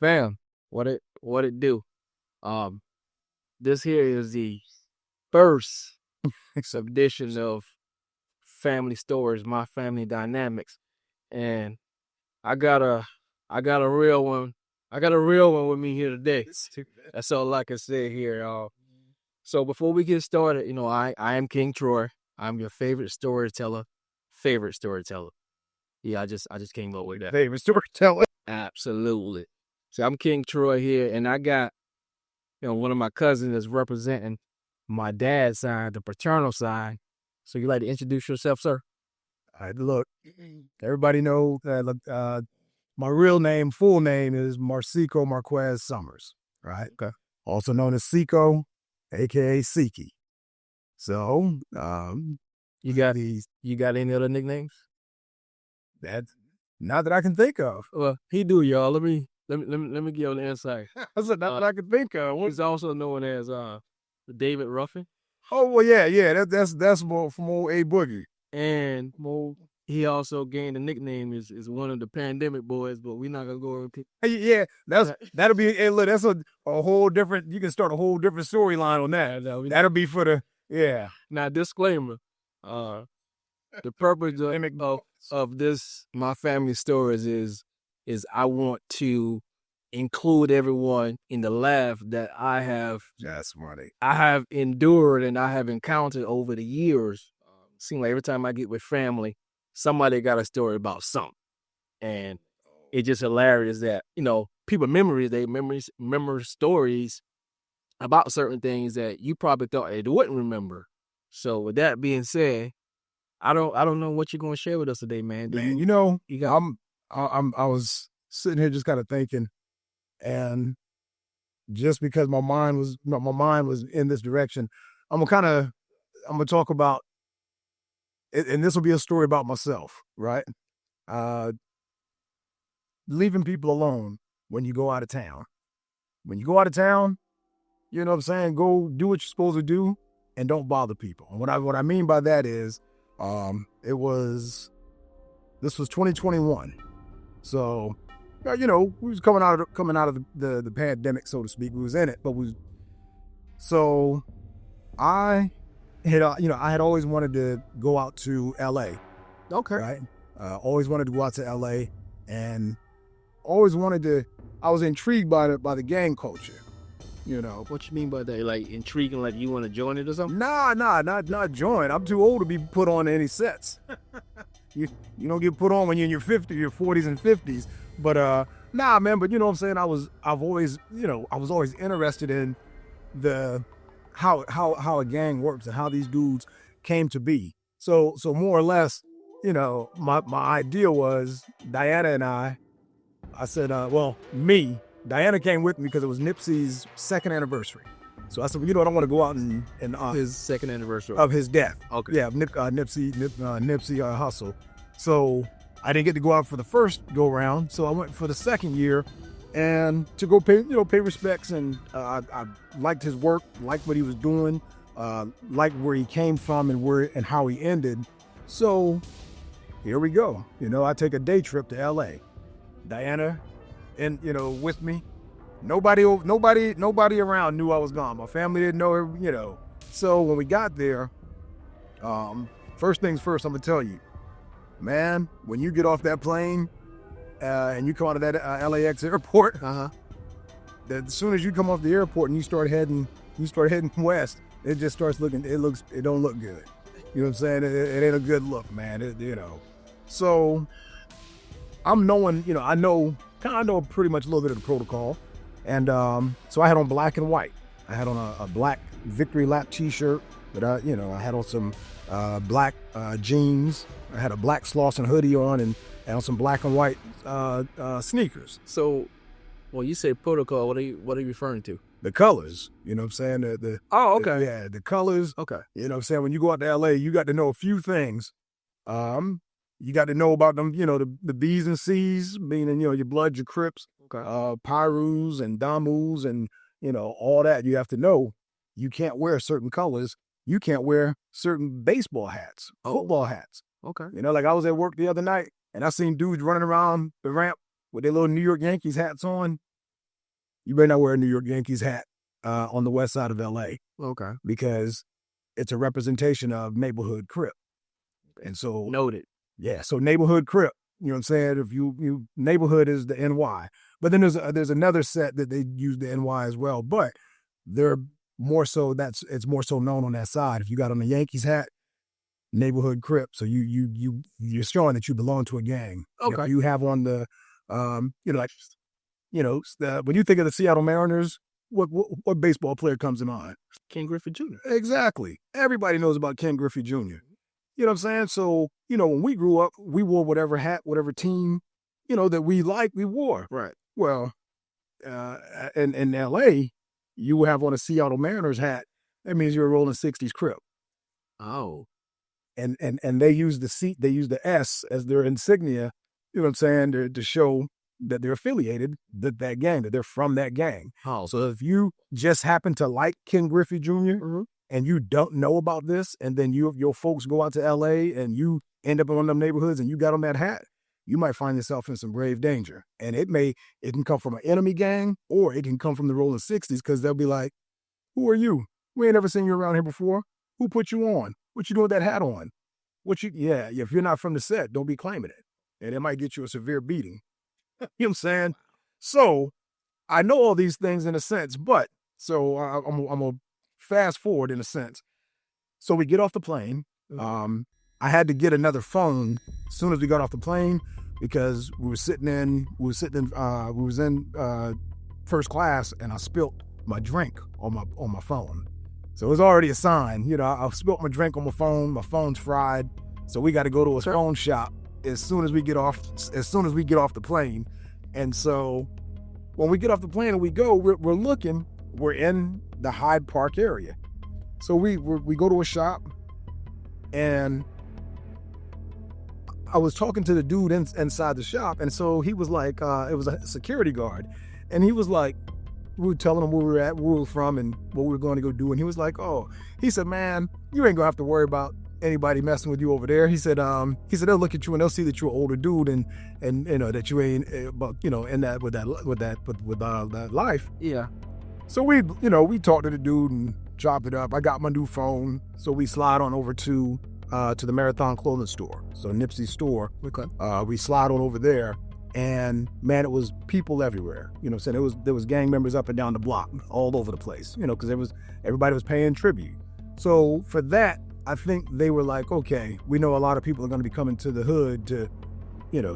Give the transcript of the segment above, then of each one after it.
Fam, what it do? Um, this here is the first edition of Family Stories, My Family Dynamics, and I got a I got a real one. I got a real one with me here today. That's all I can say here. So before we get started, I am King Troy. I'm your favorite storyteller. Favorite storyteller. Yeah, I just came up with that. Favorite storyteller. Absolutely. So I'm King Troy here, and I got one of my cousins that's representing my dad's side, the paternal side. So you like to introduce yourself, sir? All right, look, everybody know that my real name, full name is Marsico Marquez Summers, right? Okay. Also known as Seco, aka Siki. So, You got any other nicknames? that's not that I can think of. Well, he do, y'all. Let me give you the insight. That's not that I can think of. He's also known as David Ruffin, Oh well, yeah. That's more from old A Boogie. and he also gained a nickname is one of the pandemic boys, but we're not gonna go over. Hey, yeah, that'll be. Hey, look, that's a whole different. You can start a whole different storyline on that. That'll be for the Now, disclaimer: the purpose of this my family stories is I want to include everyone in the laugh that I have That's funny. I have endured and I have encountered over the years. Seems like every time I get with family, somebody got a story about something, and it's just hilarious that people remember stories about certain things that you probably thought they wouldn't remember. So with that being said, I don't know what you're gonna share with us today, man. I was sitting here just kind of thinking, and just because my mind was in this direction, I'm gonna talk about it, and this will be a story about myself, right? Leaving people alone when you go out of town. When you go out of town, you know what I'm saying? Go do what you're supposed to do and don't bother people. And what I mean by that is, this was 2021. So, we was coming out of the pandemic, so to speak. We was in it, so I had always wanted to go out to LA. Okay. Right? Always wanted to go out to LA, and I was intrigued by the gang culture. What you mean by that? Like intriguing, like you want to join it or something? Nah, not join. I'm too old to be put on any sets. You don't get put on when you're in your 50s, your 40s and 50s. But nah, man. But you know what I'm saying? I was always interested in the how a gang works and how these dudes came to be. So more or less, my idea was Diana and I said, Diana came with me because it was Nipsey's second anniversary. So I said, I don't want to go out and his second anniversary of his death. Okay. Yeah, Nipsey Hussle. So I didn't get to go out for the first go round. So I went for the second year, and to go pay respects. And I liked his work, liked what he was doing, liked where he came from and how he ended. So here we go. I take a day trip to LA. Diana, and with me, nobody around knew I was gone. My family didn't know her. So when we got there, first things first, I'm gonna tell you, man, when you get off that plane and you come out of that LAX airport, as soon as you come off the airport and you start heading west, it just starts looking. It don't look good. You know what I'm saying? It ain't a good look, man. So I'm knowing, I know pretty much a little bit of the protocol. And so I had on black and white. I had on a black Victory Lap t-shirt, but I had on some black jeans. I had a black Slauson hoodie on and some black and white sneakers. So when you say protocol, what are you referring to? The colors, you know what I'm saying? Oh, okay. The colors. Okay. You know what I'm saying? When you go out to LA, you got to know a few things. You got to know about them, the B's and C's, meaning, your Bloods, your Crips, Pyrus and Damus and, all that. You have to know you can't wear certain colors. You can't wear certain baseball hats, football hats. Okay. Like I was at work the other night and I seen dudes running around the ramp with their little New York Yankees hats on. you better not wear a New York Yankees hat on the west side of LA Okay. because it's a representation of neighborhood Crip. And so, Noted. yeah, so neighborhood Crip, you know what I'm saying? If you neighborhood is the NY, but then there's another set that they use the NY as well, but they're more so it's more so known on that side. If you got on a Yankees hat, neighborhood Crip, so you're showing that you belong to a gang. Okay. You have on the like when you think of the Seattle Mariners, what baseball player comes to mind? Ken Griffey Jr. Exactly. Everybody knows about Ken Griffey Jr. You know what I'm saying? So, when we grew up, we wore whatever hat, whatever team, that we liked, we wore. Right. Well, in LA, you have on a Seattle Mariners hat. That means you're a rolling 60s Crip. Oh. And they use the S as their insignia, you know what I'm saying, to show that they're affiliated with that gang, that they're from that gang. Oh. So if you just happen to like Ken Griffey Jr., Mm-hmm. and you don't know about this, and then your folks go out to LA and you end up in one of them neighborhoods and you got on that hat, you might find yourself in some grave danger. And it can come from an enemy gang, or it can come from the rolling 60s, because they'll be like, who are you? We ain't ever seen you around here before. Who put you on? What you doing with that hat on? If you're not from the set, don't be claiming it. And it might get you a severe beating. You know what I'm saying? So I know all these things in a sense, but so I'm going to fast forward in a sense. So we get off the plane. I had to get another phone as soon as we got off the plane, because we was in first class, and I spilt my drink on my phone. So it was already a sign, I spilt my drink on my phone. My phone's fried. So we got to go to a phone shop as soon as we get off the plane. And so when we get off the plane and we go, we're in the Hyde Park area. So we go to a shop, and I was talking to the dude inside the shop, and so he was like, it was a security guard, and he was like, we were telling him where we were at, where we were from, and what we were going to go do, and he was like, he said, man, you ain't gonna have to worry about anybody messing with you over there. He said they'll look at you and they'll see that you're an older dude, and that you ain't, in that with that life. Yeah. So we talked to the dude and chopped it up. I got my new phone, so we slide on over to the Marathon clothing store, so Nipsey's store. Okay. We slide on over there, and man, it was people everywhere. You know what I'm saying? There was gang members up and down the block, all over the place. Because everybody was paying tribute. So for that, I think they were like, okay, we know a lot of people are going to be coming to the hood to,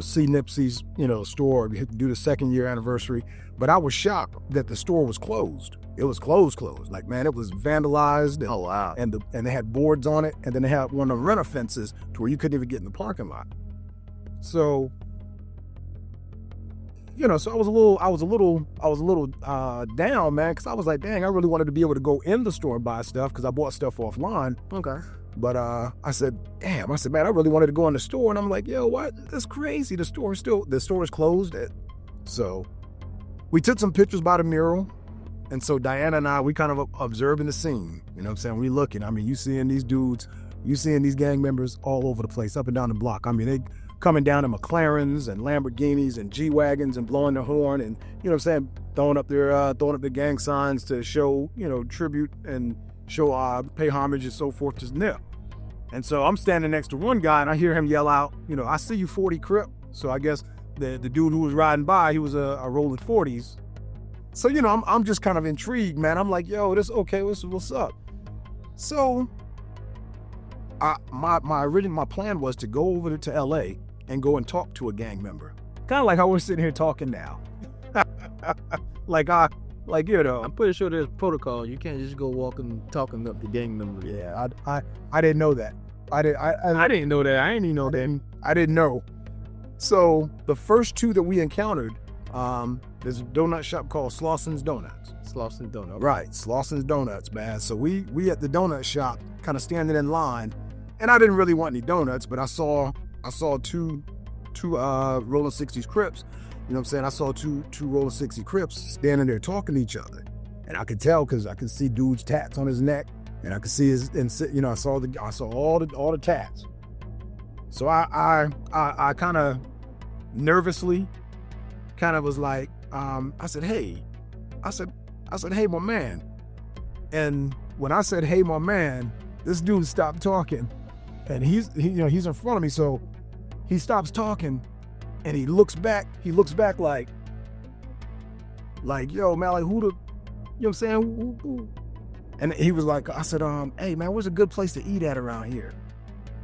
see Nipsey's, store, do the second year anniversary. But I was shocked that the store was closed. It was closed. Like, man, it was vandalized. Oh, wow. And they had boards on it, and then they had one of the renter fences to where you couldn't even get in the parking lot. So, so I was a little down, man, because I was like, dang, I really wanted to be able to go in the store and buy stuff, because I bought stuff offline. Okay. But I said, man, I really wanted to go in the store. And I'm like, yo, what? That's crazy. The store is closed. So we took some pictures by the mural. And so Diana and I, we kind of observing the scene. You know what I'm saying? We looking. I mean, you seeing these dudes, you seeing these gang members all over the place, up and down the block. I mean, they coming down in McLarens and Lamborghinis and G-Wagons and blowing their horn and, you know what I'm saying, throwing up their gang signs to show, tribute and show, pay homage and so forth to Nip. And so I'm standing next to one guy, and I hear him yell out, I see you 40 Crip. So I guess the dude who was riding by, he was a rolling 40s. So, I'm just kind of intrigued, man. I'm like, yo, what's up? So my plan was to go over to LA and go and talk to a gang member. Kind of like how we're sitting here talking now. I'm pretty sure there's protocol. You can't just go walking, talking up the gang member. Yeah, I didn't know that. I didn't know that. I didn't even know that. I didn't know. So the first two that we encountered, there's a donut shop called Slauson's Donuts. Slauson's Donuts. Right, Slauson's Donuts, man. So we at the donut shop, kind of standing in line, and I didn't really want any donuts, but I saw two rolling 60s Crips. You know what I'm saying? I saw two rolling 60 Crips standing there talking to each other. And I could tell because I could see dude's tats on his neck, and I could see I saw all the tats. So I kind of nervously was like, I said, hey, I said, hey, my man. And when I said, hey, my man, this dude stopped talking. And he's in front of me, so he stops talking and he looks back like, yo, man, like who the, you know what I'm saying? Who? And he was like, I said, hey man, where's a good place to eat at around here?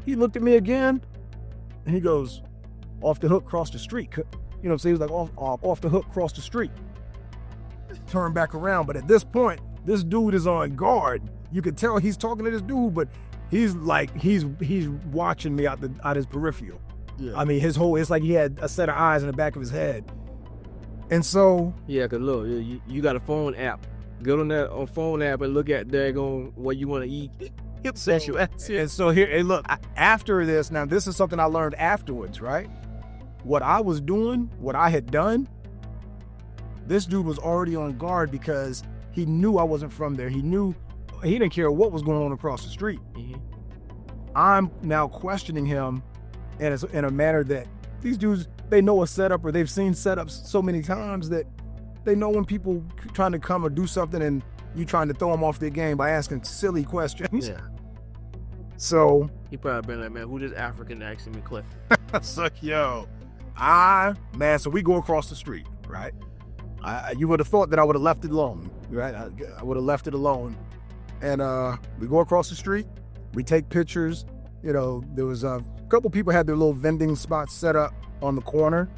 He looked at me again and he goes, off the hook, cross the street. You know what I'm saying? He was like, off the hook, cross the street. Turn back around, but at this point, this dude is on guard. You can tell he's talking to this dude, but he's watching me out his peripheral. Yeah. I mean, it's like he had a set of eyes in the back of his head. And so... Yeah, because look, you got a phone app. Go on that phone app and look at what you want to eat. He'll send you. And so here, and look, after this, now this is something I learned afterwards, right? What I was doing, what I had done, this dude was already on guard because he knew I wasn't from there. He didn't care what was going on across the street. Mm-hmm. I'm now questioning him in a manner that these dudes, they know a setup or they've seen setups so many times that they know when people trying to come or do something and you trying to throw them off their game by asking silly questions. Yeah. So he probably been like, man, who this African asking me Cliff? It's like, yo, so we go across the street, right? You would have thought that I would have left it alone, right? I would have left it alone. And we go across the street, we take pictures. You know, there was a couple people had their little vending spots set up on the corner.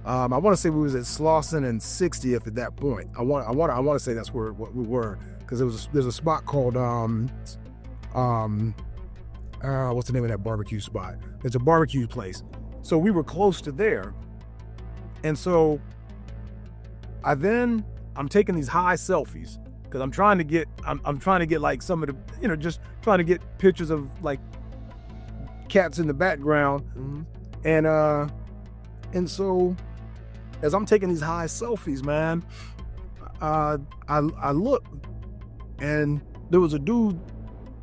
Mm-hmm. I want to say we was at Slauson and 60th at that point. I want to say that's where we were, because there's a spot called what's the name of that barbecue spot? It's a barbecue place. So we were close to there, and so I'm taking these high selfies because I'm trying to get like some of the, just trying to get pictures of like cats in the background. Mm-hmm. And so as I'm taking these high selfies, man, I look, and there was a dude,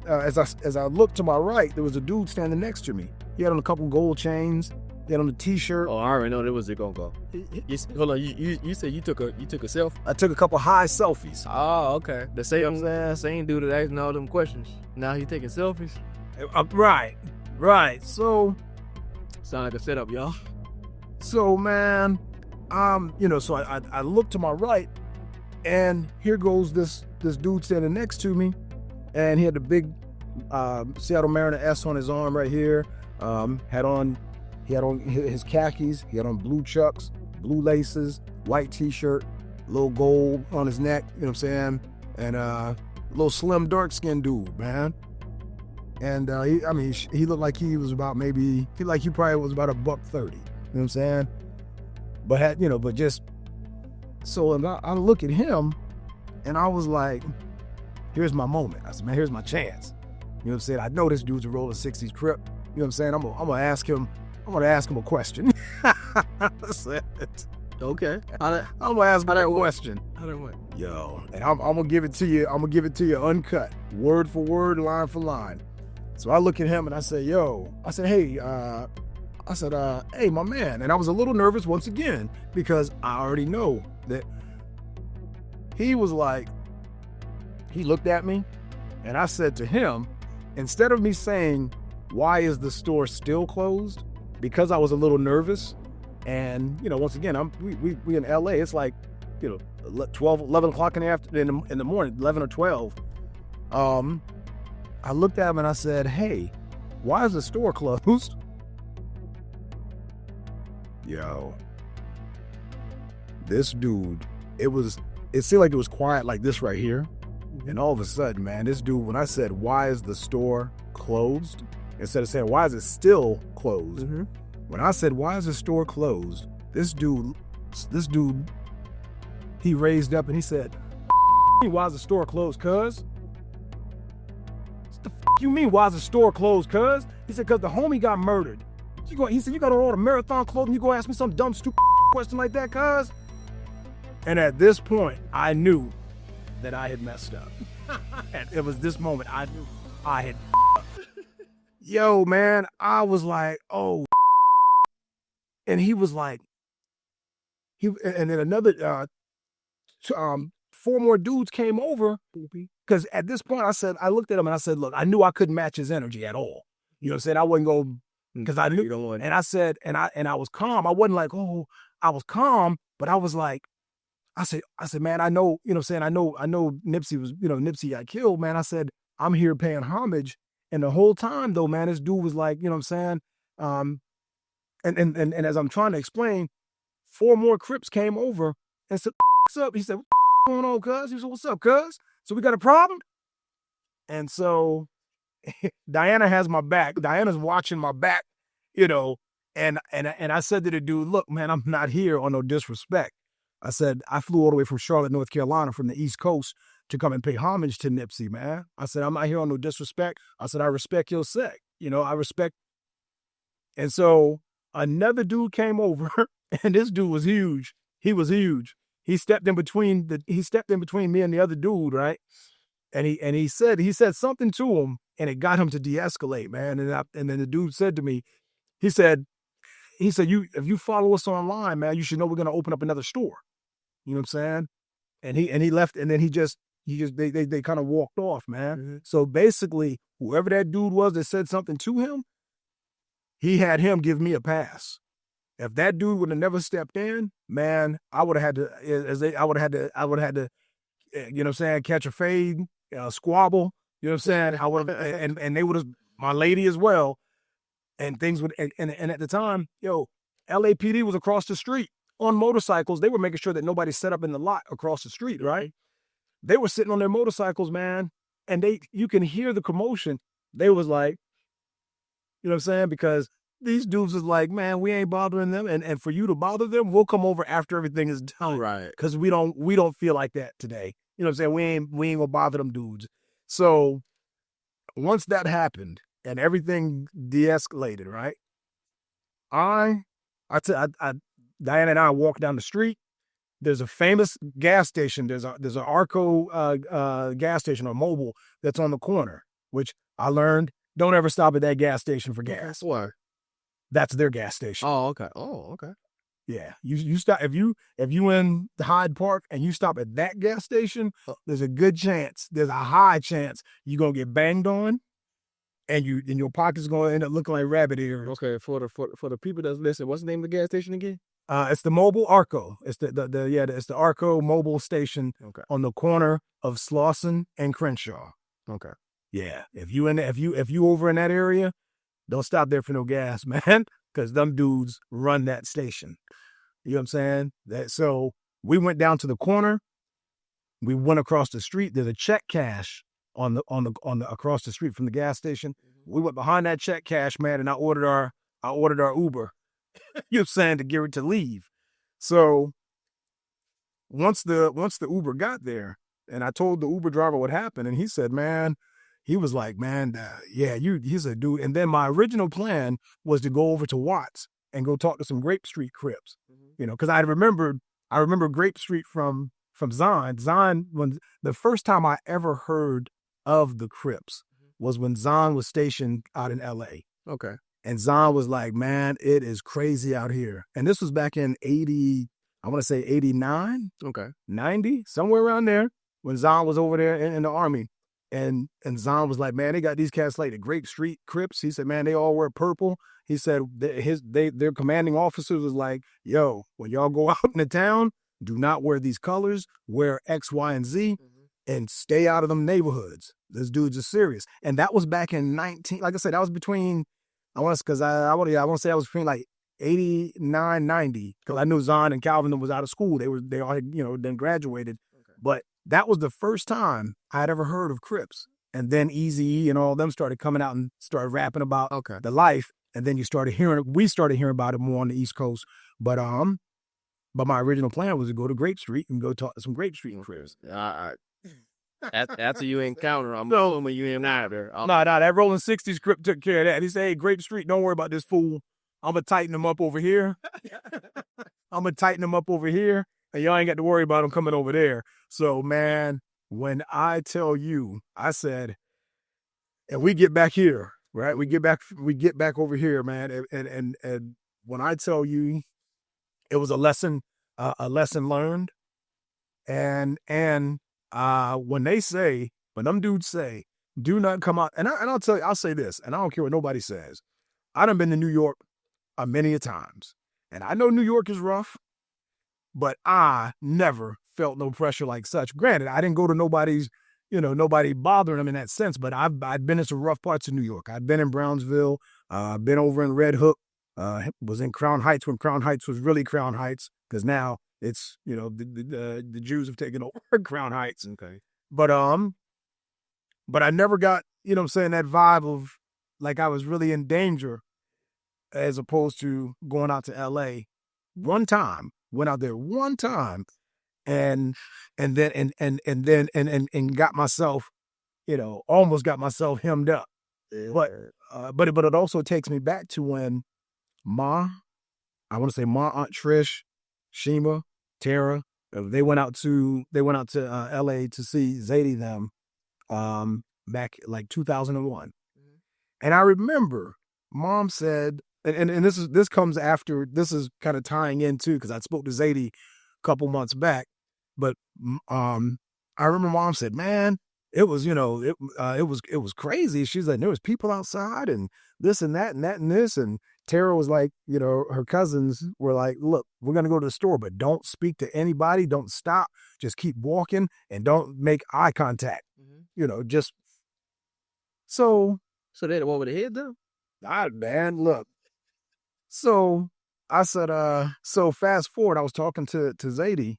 as I looked to my right, there was a dude standing next to me. He had on a couple gold chains. He had on a t-shirt. Oh, I already know that was it gonna go. Hold on, you said you took a selfie? I took a couple high selfies. Oh, okay. The same dude that asking all them questions. Now he taking selfies? Right. So sound like a setup, y'all. So man, so I look to my right, and here goes this dude standing next to me, and he had the big Seattle Mariner S on his arm right here. He had on his khakis. He had on blue chucks, blue laces, white t-shirt, little gold on his neck. You know what I'm saying? And little slim, dark-skinned dude, man. And he looked like he was about he probably was about $130. You know what I'm saying? But just so I look at him, and I was like, here's my moment. I said, man, here's my chance. You know what I'm saying? I know this dude's a rolling 60s Crip. You know what I'm saying? I'm gonna ask him a question. Okay. I'm gonna ask him a question. How that went? Yo, and I'm gonna give it to you. I'm gonna give it to you uncut, word for word, line for line. So I look at him and I say, hey, my man. And I was a little nervous once again because I already know that he looked at me, and I said to him, instead of me saying, why is the store still closed? Because I was a little nervous, and once again, we in LA. It's like 11 o'clock in the morning, 11 or 12. I looked at him and I said, hey, why is the store closed? Yo, this dude, it seemed like it was quiet like this right here, and all of a sudden, man, this dude, when I said, why is the store closed? Instead of saying, why is it still closed? Mm-hmm. When I said, why is the store closed? This dude, he raised up and he said, why is the store closed, cuz? What the you mean, why is the store closed, cuz? He said, cuz the homie got murdered. He said, you got on all the marathon clothing, you gonna ask me some dumb, stupid question like that, cuz? And at this point, I knew that I had messed up. And it was this moment I knew I had Yo, man, I was like, oh. And he was like, and then another 4 more dudes came over because at this point I looked at him and I said, look, I knew I couldn't match his energy at all. You know what I'm saying? I wasn't going because I knew. And I said, and I was calm. I wasn't like, oh, I was calm, but I was like, I said, man, I know, you know what I'm saying? I know Nipsey was, Nipsey got killed, man. I said, I'm here paying homage. And the whole time though, man, this dude was like, you know what I'm saying? And as I'm trying to explain, 4 more Crips came over and said, what's up? He said, what's going on, cuz? He said, what's up, cuz? So we got a problem? And so Diana has my back. Diana's watching my back, and I said to the dude, look, man, I'm not here on no disrespect. I said, I flew all the way from Charlotte, North Carolina, from the East Coast to come and pay homage to Nipsey, man. I said, I'm not here on no disrespect. I said, I respect your sect. I respect. And so another dude came over, and this dude was huge. He was huge. He stepped in between me and the other dude, right? And he said something to him, and it got him to de-escalate, man. And then the dude said to me, he said, if you follow us online, man, you should know we're gonna open up another store. You know what I'm saying? And he left, and then they kind of walked off, man. Mm-hmm. So basically, whoever that dude was that said something to him, he had him give me a pass. If that dude would have never stepped in, man, I would have had to, you know what I'm saying, catch a fade, squabble, you know what I'm saying? I would have, and they would have, my lady as well, and things would, and at the time, LAPD was across the street on motorcycles. They were making sure that nobody set up in the lot across the street, right? They were sitting on their motorcycles, man, and you can hear the commotion. They was like, you know what I'm saying? Because these dudes was like, man, we ain't bothering them, and for you to bother them, we'll come over after everything is done, right? Because we don't feel like that today. You know what I'm saying? We ain't gonna bother them dudes. So once that happened and everything de-escalated, right? Diana and I walked down the street. There's a famous gas station. There's an Arco gas station or Mobile that's on the corner, which I learned don't ever stop at that gas station for gas. Why? That's their gas station. Oh, okay. Yeah, you stop if you in the Hyde Park and you stop at that gas station, there's a high chance you're gonna get banged on, and your pocket's gonna end up looking like rabbit ears. Okay, for the people that's listening, what's the name of the gas station again? It's the Mobile Arco. It's it's the Arco Mobile Station on the corner of Slauson and Crenshaw. Okay. Yeah, if you over in that area, don't stop there for no gas, man, because them dudes run that station. You know what I'm saying? So we went down to the corner. We went across the street. There's a check cash on the across the street from the gas station. We went behind that check cash, man, and I ordered our Uber. You know what I'm saying, to get it to leave. So once the Uber got there, and I told the Uber driver what happened, and he said, man, he was like, man, he's a dude. And then my original plan was to go over to Watts and go talk to some Grape Street Crips, because I remember Grape Street from Zon. When the first time I ever heard of the Crips was when Zon was stationed out in L.A. Okay. And Zon was like, man, it is crazy out here. And this was back in 80, I want to say 89, 90, somewhere around there, when Zon was over there in the Army. And Zon was like, man, they got these cats like the Grape Street Crips. He said, man, they all wear purple. He said their commanding officers was like, yo, when y'all go out in the town, do not wear these colors, wear X, Y, and Z, and stay out of them neighborhoods. This dude's are serious. And that was back in like I said, that was between, I want to say that was between like 89, 90, because I knew Zon and Calvin was out of school. They all had, then graduated. But that was the first time I had ever heard of Crips. And then Eazy-E and all of them started coming out and started rapping about the life. And then we started hearing about it more on the East Coast. But my original plan was to go to Grape Street and go talk to some Grape Street Crips. After you encounter, I'm assuming you ain't out there. No, that Rolling 60s Crip took care of that. He said, hey, Grape Street, don't worry about this fool. I'm going to tighten him up over here. And y'all ain't got to worry about him coming over there. So, man, when I tell you, I said, and we get back here, right? We get back over here, man. And when I tell you, it was a lesson learned. And when them dudes say, do not come out, and I'll tell you, I'll say this, and I don't care what nobody says. I done been to New York many a times, and I know New York is rough, but I never felt no pressure like such. Granted, I didn't go to nobody bothering them in that sense, but I've been in some rough parts of New York. I've been in Brownsville, been over in Red Hook, was in Crown Heights when Crown Heights was really Crown Heights, because now it's, the Jews have taken over Crown Heights. Okay. But I never got, that vibe of like I was really in danger, as opposed to going out to LA one time. Went out there one time and then got myself, almost got myself hemmed up. Yeah. But it also takes me back to when Ma, Aunt Trish, Shima, Tara, they went out to LA to see Zadie them back like 2001. And I remember Mom said, and this comes after, this is kind of tying in too, because I spoke to Zadie a couple months back, but I remember Mom said, man, it was, it was crazy. She's like, there was people outside and this and that and that and this. And Tara was like, her cousins were like, look, we're going to go to the store, but don't speak to anybody. Don't stop. Just keep walking and don't make eye contact. Just so. So they the one with the head though? Man, look. So I said, so fast forward, I was talking to Zadie,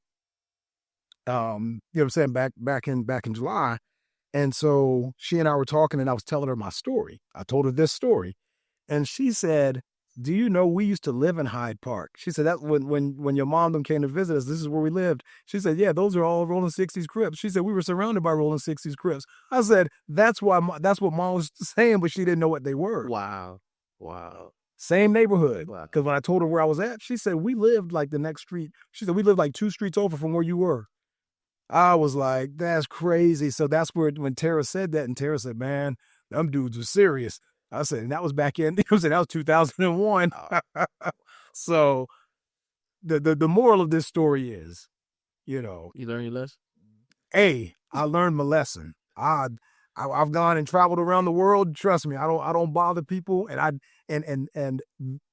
back in July. And so she and I were talking and I was telling her my story. I told her this story. And she said, do you know we used to live in Hyde Park? She said that when your mom them came to visit us, this is where we lived. She said, yeah, those are all Rolling 60s Crips. She said we were surrounded by Rolling 60s Crips. I said, that's what Mom was saying, but she didn't know what they were. Wow. Same neighborhood. Wow. Because when I told her where I was at, she said, we lived like the next street. She said, we lived like 2 streets over from where you were. I was like, that's crazy. So that's when Tara said that, and Tara said, man, them dudes were serious. I said, and that was back in, that was 2001. So the moral of this story is, you learn your lesson? I learned my lesson. I've gone and traveled around the world. Trust me, I don't bother people. And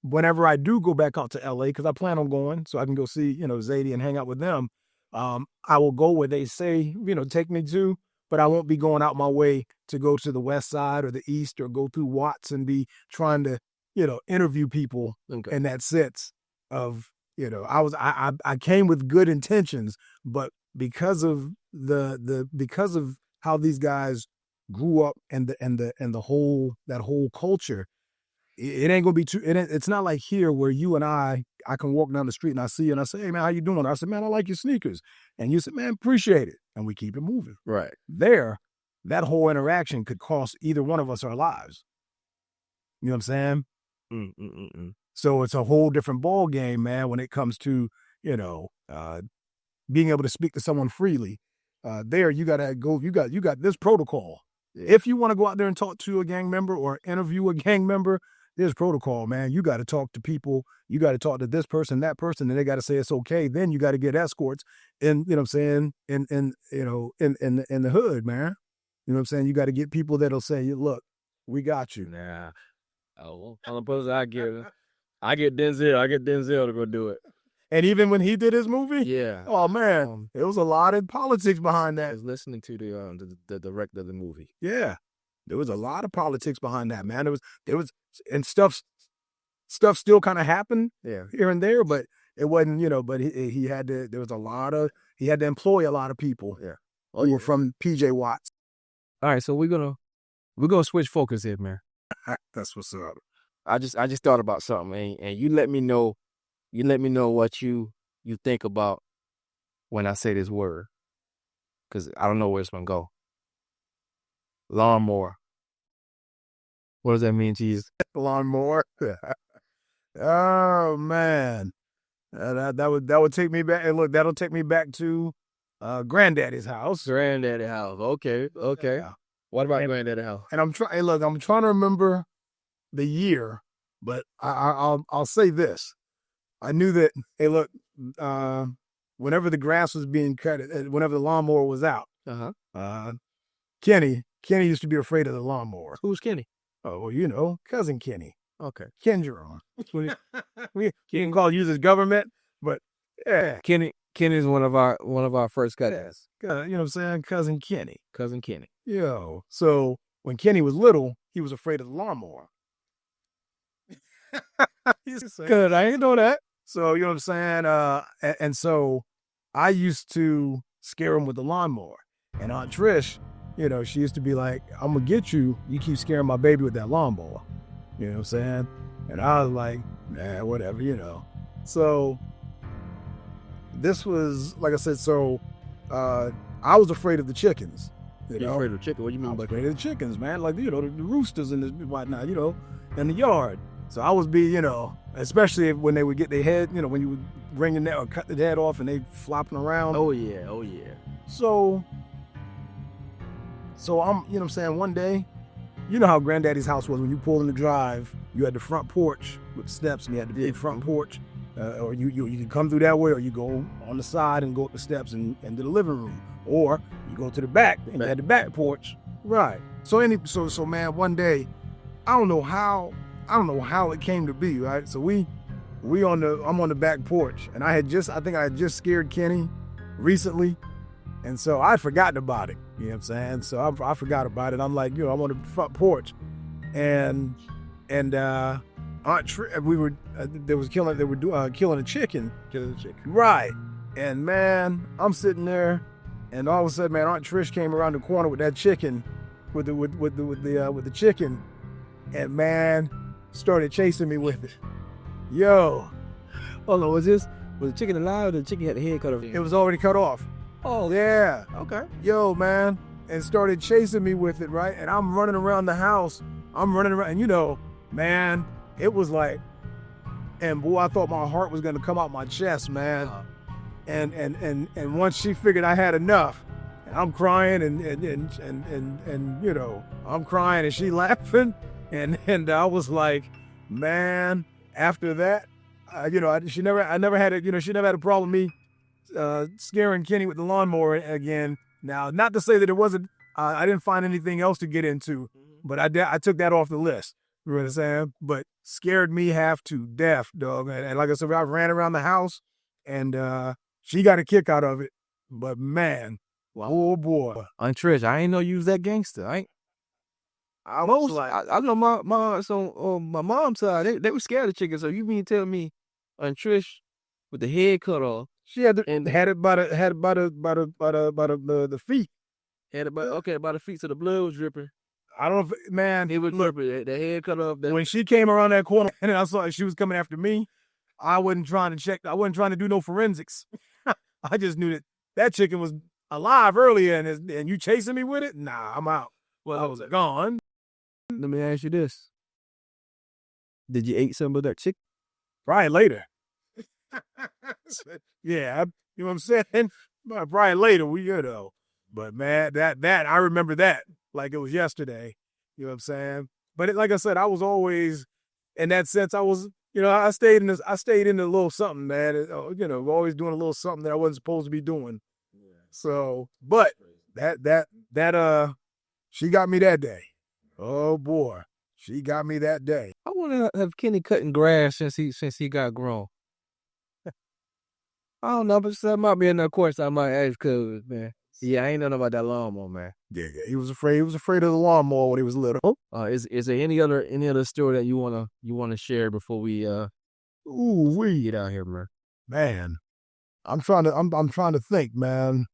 whenever I do go back out to LA, because I plan on going so I can go see, Zadie and hang out with them, I will go where they say, take me to, but I won't be going out my way to go to the west side or the east or go through Watts and be trying to, interview people in that sense of, I came with good intentions, but because of because of how these guys grew up and the whole culture, it ain't gonna be too. It's not like here where you and I can walk down the street and I see you and I say, hey man, how you doing? I said, man, I like your sneakers, and you said, man, appreciate it, and we keep it moving. Right there, that whole interaction could cost either one of us our lives. You know what I'm saying? So it's a whole different ball game, man, when it comes to being able to speak to someone freely. There, you gotta go. You got this protocol. Yeah. If you want to go out there and talk to a gang member or interview a gang member, there's protocol, man. You got to talk to people. You got to talk to this person, that person, and they got to say it's okay. Then you got to get escorts in, in the hood, man. You know what I'm saying? You got to get people that'll say, look, we got you. Nah. Oh, I get Denzel. I get Denzel to go do it. And even when he did his movie, yeah. Oh man, there was a lot of politics behind that. I was listening to the director of the movie. Yeah, there was a lot of politics behind that, man. There was, and stuff still kind of happened, here and there, but it wasn't, But he had to. There was he had to employ a lot of people, who were from PJ Watts. All right, so we're gonna switch focus here, man. That's what's up. I just thought about something, and you let me know. You let me know what you think about when I say this word, because I don't know where it's going to go. Lawnmower. What does that mean to you? Lawnmower? Oh, man. That would take me back. And look, that'll take me back to Granddaddy's house. Granddaddy's house. Okay. Yeah. What about Granddaddy's house? And I'm trying to remember the year, but I'll say this. I knew that, hey, look, whenever the grass was being cut, whenever the lawnmower was out, Uh-huh. Kenny used to be afraid of the lawnmower. Who's Kenny? Oh, well, you know, cousin Kenny. Okay. Kendra. We can call you his government, but yeah. Kenny's one of our first cousins. You know what I'm saying? Cousin Kenny. Cousin Kenny. Yo. So when Kenny was little, he was afraid of the lawnmower. Good. I ain't know that. So, you know what I'm saying? And so I used to scare him with the lawnmower. And Aunt Trish, you know, she used to be like, I'm going to get you. You keep scaring my baby with that lawnmower. You know what I'm saying? And I was like, nah, whatever, you know. So this was, like I said, so I was afraid of the chickens. You're afraid of the chicken? What do you mean I was by afraid of the chickens, man. Like, you know, the roosters and the whatnot, you know, in the yard. So I was you know, especially when they would get their head, you know, when you would bring the neck or cut the head off and they flopping around. Oh, yeah. Oh, yeah. So I'm, you know what I'm saying, one day, you know how Granddaddy's house was when you pulled in the drive, you had the front porch with steps and you had the big front porch. Or you can come through that way, or you go on the side and go up the steps and to the living room, or you go to the back and you had the back porch. Right. So man, one day, I don't know how it came to be. Right. So I'm on the back porch, and I think I had just scared Kenny recently, and so I'd forgotten about it. You know what I'm saying? So I forgot about it. I'm like, you know, I'm on the front porch, and Aunt Trish, they were killing a chicken. Killing the chicken. Right. And man, I'm sitting there, and all of a sudden, man, Aunt Trish came around the corner with that chicken, with the chicken, and man, started chasing me with it. Yo. Oh no, was the chicken alive or the chicken had the head cut off? It was already cut off. Oh yeah. Okay. Yo, man, and started chasing me with it, right? And I'm running around the house. And you know, man, it was like, and boy, I thought my heart was gonna come out my chest, man. And once she figured I had enough, I'm crying and you know, I'm crying and she laughing, and I was like, man. After that, you know, she never had a problem with me scaring Kenny with the lawnmower again. Now, not to say that it wasn't, I didn't find anything else to get into, but I took that off the list. You know what I'm saying? But scared me half to death, dog. And like I said, I ran around the house, and she got a kick out of it. But man, wow. Oh boy. Aunt Trish, I ain't know you was that gangster. I know my mom's side, they were scared of chickens. So you mean tell me Aunt Trish with the head cut off? She had it by the feet. Had it by the feet, so the blood was dripping. I don't know, man. It was dripping. The head cut off. When she came around that corner and I saw she was coming after me, I wasn't trying to check. I wasn't trying to do no forensics. I just knew that chicken was alive earlier, and you chasing me with it? Nah, I'm out. Well, I was gone. Let me ask you this: did you eat some of that chicken? Probably later. Yeah, you know what I'm saying? Probably later, you know. But man, that I remember that like it was yesterday. You know what I'm saying? But like I said, I was always, in that sense, I was, you know, I stayed in a little something, man. You know, always doing a little something that I wasn't supposed to be doing. Yeah. So, but that she got me that day. Oh boy, she got me that day. I want to have Kenny cutting grass since he got grown. I don't know, but that might be another course I might ask, cause man, yeah, I ain't know about that lawnmower, man. Yeah, he was afraid. He was afraid of the lawnmower when he was little. Is there any other story that you wanna share before we get out here, man? Man, I'm trying to think, man.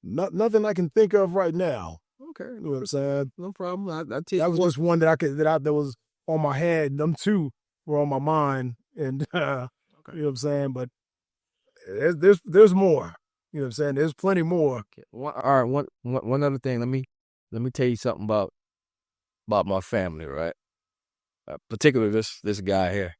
Nothing I can think of right now. Okay, you know what I'm saying? No problem. I tell you, that was just one that was on my head. Them two were on my mind, and okay. You know what I'm saying. But there's more. You know what I'm saying. There's plenty more. Okay. All right. One other thing. Let me tell you something about my family, right? Particularly this guy here.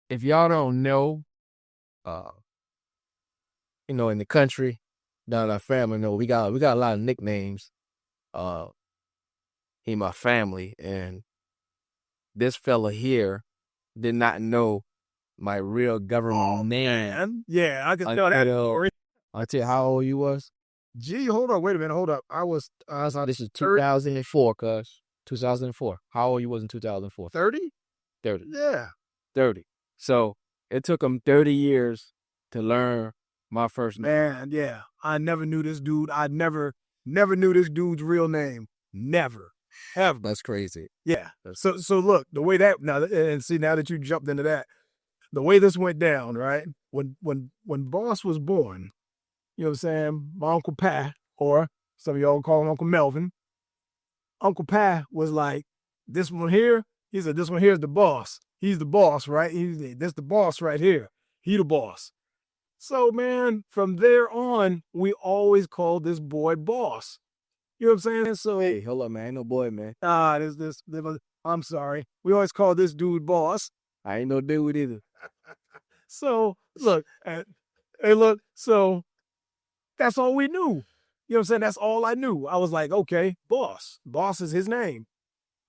If y'all don't know, you know, in the country, down in our family, you know, we got a lot of nicknames. In my family, and this fella here did not know my real government name. Man. Yeah, I can tell that story. Until how old you was? Gee, hold on. Wait a minute. Hold up. I was This is 2004, cuz. 2004. How old you was in 2004? 30? 30. Yeah. 30. So it took him 30 years to learn my first name. Man, yeah. I never knew this dude. I never knew this dude's real name. Never. Ever. That's crazy. Yeah. So look, the way that now that you jumped into that, the way this went down, right? When Boss was born, you know what I'm saying? My Uncle Pat, or some of y'all call him Uncle Melvin. Uncle Pat was like, this one here, he said, this one here is the boss. He's the boss, right? This the boss right here. He the boss. So, man, from there on, we always called this boy Boss. You know what I'm saying? So, Hey, hold up, man. Ain't no boy, man. I'm sorry. We always call this dude Boss. I ain't no dude either. So, look, hey, look, so that's all we knew. You know what I'm saying? That's all I knew. I was like, okay, Boss. Boss is his name.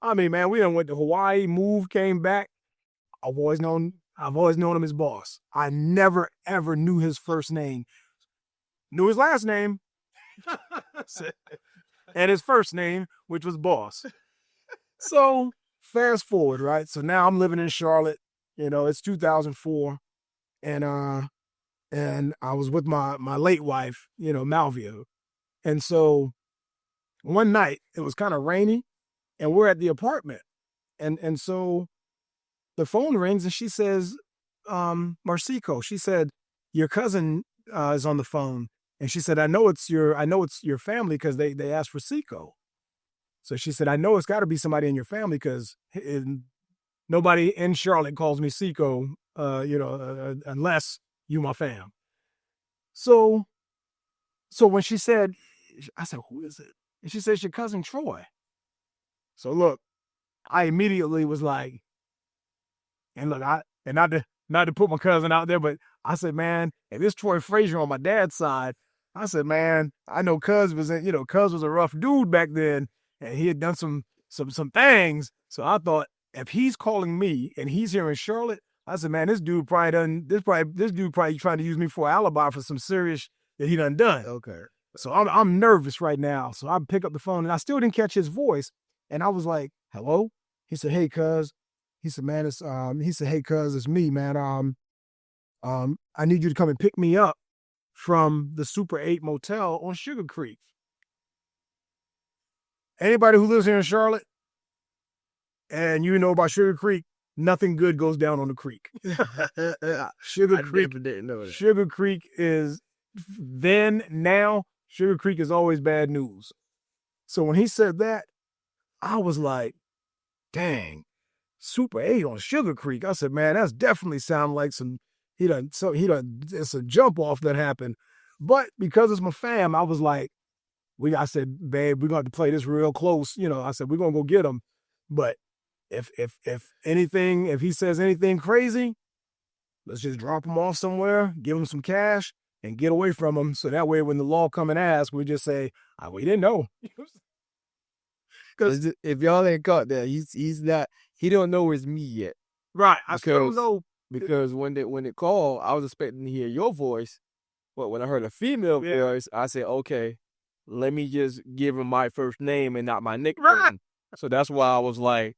I mean, man, we done went to Hawaii, moved, came back. I've always known him as Boss. I never, ever knew his first name. Knew his last name. And his first name, which was Boss. So, fast forward, right? So now I'm living in Charlotte. You know, it's 2004. And I was with my late wife, you know, Malvia. And so one night it was kind of rainy and we're at the apartment. And so the phone rings and she says, Marsico, she said, your cousin is on the phone. And she said, I know it's your family because they asked for Seco. So she said, I know it's got to be somebody in your family because nobody in Charlotte calls me Seco, unless you my fam. So when she said, I said, who is it? And she said, it's your cousin Troy. So look, I immediately was like, and look, not to put my cousin out there, but I said, man, if it's Troy Frazier on my dad's side, I said, man, I know Cuz was a rough dude back then, and he had done some things. So I thought, if he's calling me and he's here in Charlotte, I said, man, this dude probably trying to use me for an alibi for some serious that he done. Okay. So I'm nervous right now. So I pick up the phone and I still didn't catch his voice. And I was like, hello? He said, hey, Cuz. He said, man, hey, Cuz, it's me, man. I need you to come and pick me up from the Super 8 Motel on Sugar Creek. Anybody who lives here in Charlotte and you know about Sugar Creek, nothing good goes down on the creek. Sugar Creek is now Sugar Creek is always bad news. So when he said that, I was like, dang, Super 8 on Sugar Creek. I said, man, that's definitely sound like it's a jump off that happened. But because it's my fam, I was like, I said, babe, we're going to play this real close. You know, I said, we're going to go get him. But if he says anything crazy, let's just drop him off somewhere, give him some cash, and get away from him. So that way, when the law come and ask, we just say, we didn't know. Because if y'all ain't caught that, he don't know it's me yet. Right. I still don't know. Because when it called, I was expecting to hear your voice. But when I heard a female voice, I said, okay, let me just give him my first name and not my nickname. Right. So that's why I was like,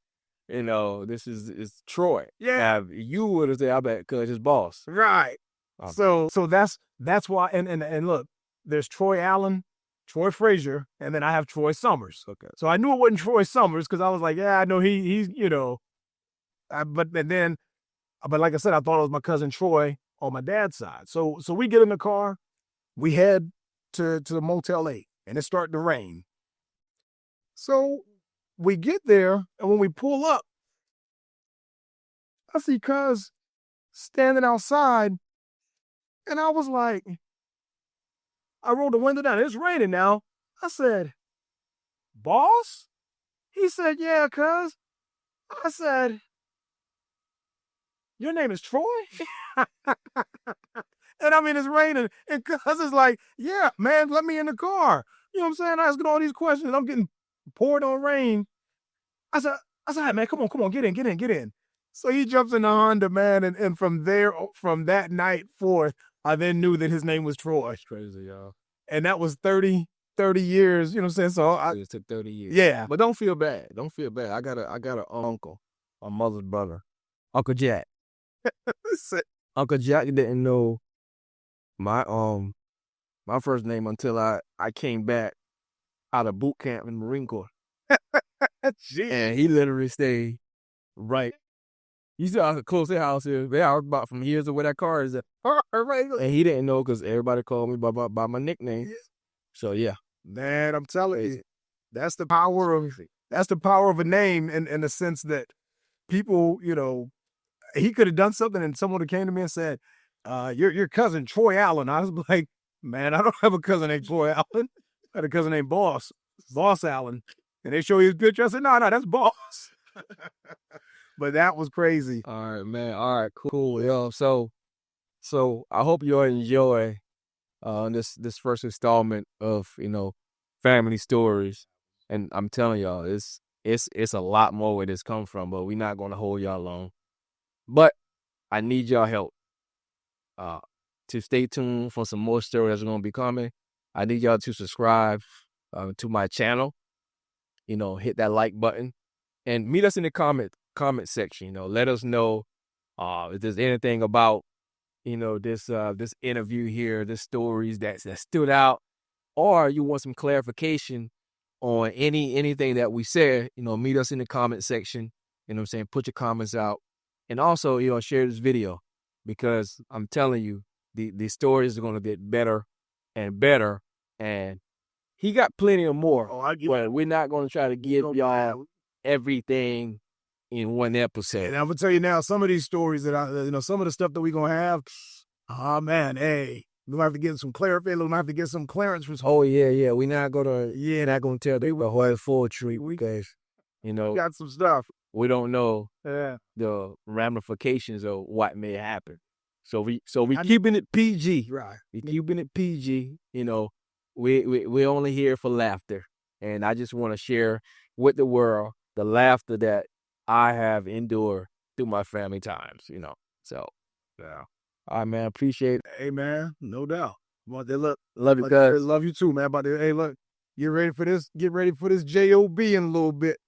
this is Troy. Yeah. Now, you would have said, I bet, because his boss. Right. So that's why. And look, there's Troy Allen, Troy Frazier, and then I have Troy Summers. Okay. So I knew it wasn't Troy Summers because I was like, yeah, I know he's but like I said, I thought it was my cousin Troy on my dad's side. So we get in the car, we head to the Motel 8, and it's starting to rain. So we get there, and when we pull up, I see Cuz standing outside, and I was like, I rolled the window down. It's raining now. I said, boss? He said, yeah, Cuz. I said, your name is Troy? And I mean, it's raining. And Cuz is like, yeah, man, let me in the car. You know what I'm saying? Asking all these questions. I'm getting poured on rain. I said, hey, man, come on, get in. So he jumps in the Honda, man, and from that night forth, I then knew that his name was Troy. That's crazy, y'all. And that was 30 years, you know what I'm saying? So It took 30 years. yeah. But don't feel bad. Don't feel bad. I got an uncle, my mother's brother, Uncle Jack. Uncle Jack didn't know my my first name until I came back out of boot camp in the Marine Corps. And he literally stayed right. You see how close their house is. They are about from years of where that car is at. And he didn't know because everybody called me by my nickname. So yeah. Man, I'm telling you, that's the power of a name in the sense that people, you know, he could have done something and someone would came to me and said, your cousin Troy Allen. I was like, man, I don't have a cousin named Troy Allen. I had a cousin named Boss Allen. And they show you his picture. I said, no, that's Boss. But that was crazy. All right, man. All right, cool. Yo, so I hope you all enjoy this first installment of, you know, family stories. And I'm telling y'all, it's a lot more where this come from, but we're not gonna hold y'all long. But I need y'all help to stay tuned for some more stories that's gonna be coming. I need y'all to subscribe to my channel. You know, hit that like button and meet us in the comment section. You know, let us know if there's anything about, you know, this interview here, the stories that stood out, or you want some clarification on anything that we said. You know, meet us in the comment section. You know what I'm saying? Put your comments out. And also, you know, share this video because I'm telling you, the stories are going to get better and better. And he got plenty of more. But we're not going to try to give y'all everything in one episode. And I'm going to tell you now, some of these stories that some of the stuff that we're going to have, oh man, hey, we're going to have to get some clarity. We're going to have to get some clearance from. Oh, yeah. We're not going to tell the whole full treat because, you know, we got some stuff. We don't know the ramifications of what may happen. So we keeping it PG. Right. We keeping it PG. You know, we're only here for laughter. And I just want to share with the world the laughter that I have endured through my family times, you know. So, yeah. All right, man. Appreciate it. Hey, man. No doubt. Love you, guys. Love you too, man. Hey, look, get ready for this JOB in a little bit.